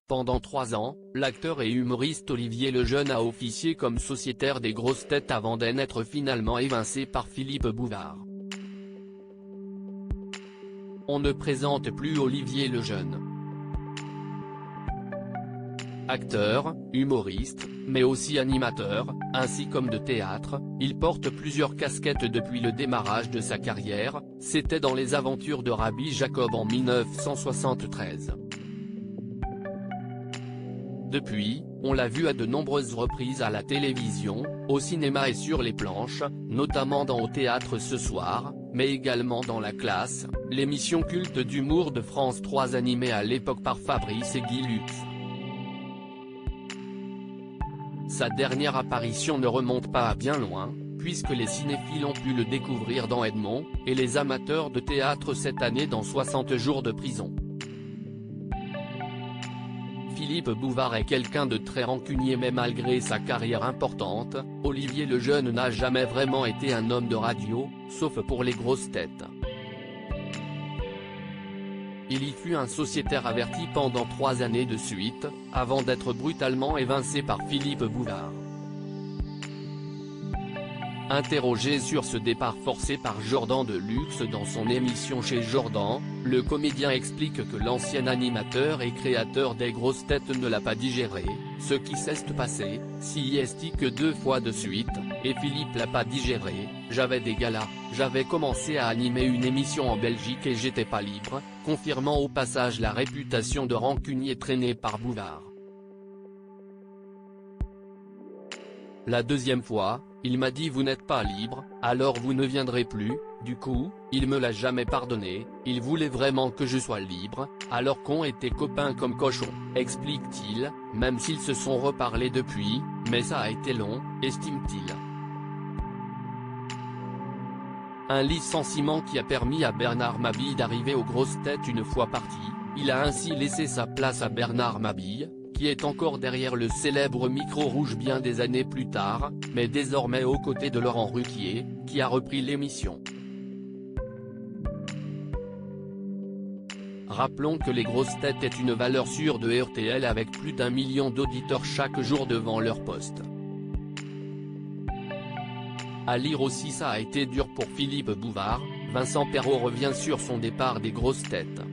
Pendant 3 ans, l'acteur et humoriste Olivier Lejeune a officié comme sociétaire des grosses têtes avant d'en être finalement évincé par Philippe Bouvard. On ne présente plus Olivier Lejeune. Acteur, humoriste, mais aussi animateur, ainsi qu'homme de théâtre, il porte plusieurs casquettes depuis le démarrage de sa carrière, c'était dans les aventures de Rabbi Jacob en 1973. Depuis, on l'a vu à de nombreuses reprises à la télévision, au cinéma et sur les planches, notamment dans Au théâtre ce soir, mais également dans La Classe, l'émission culte d'humour de France 3 animée à l'époque par Fabrice et Guy Lux. Sa dernière apparition ne remonte pas à bien loin, puisque les cinéphiles ont pu le découvrir dans Edmond, et les amateurs de théâtre cette année dans 60 jours de prison. Philippe Bouvard est quelqu'un de très rancunier mais malgré sa carrière importante, Olivier Lejeune n'a jamais vraiment été un homme de radio, sauf pour les grosses têtes. Il y fut un sociétaire averti pendant 3 années de suite, avant d'être brutalement évincé par Philippe Bouvard. Interrogé sur ce départ forcé par Jordan de Luxe dans son émission Chez Jordan, le comédien explique que l'ancien animateur et créateur des grosses têtes ne l'a pas digéré, ce qui s'est passé, si est que 2 fois de suite, et Philippe l'a pas digéré, j'avais des galas, j'avais commencé à animer une émission en Belgique et j'étais pas libre, confirmant au passage la réputation de rancunier traînée par Bouvard. La deuxième fois, il m'a dit vous n'êtes pas libre, alors vous ne viendrez plus, du coup, il me l'a jamais pardonné, il voulait vraiment que je sois libre, alors qu'on était copains comme cochons, explique-t-il, même s'ils se sont reparlés depuis, mais ça a été long, estime-t-il. Un licenciement qui a permis à Bernard Mabille d'arriver aux grosses têtes une fois parti, il a ainsi laissé sa place à Bernard Mabille, qui est encore derrière le célèbre micro rouge bien des années plus tard, mais désormais aux côtés de Laurent Ruquier, qui a repris l'émission. Rappelons que les grosses têtes est une valeur sûre de RTL avec plus d'1 million d'auditeurs chaque jour devant leur poste. À lire aussi ça a été dur pour Philippe Bouvard, Vincent Perrault revient sur son départ des grosses têtes.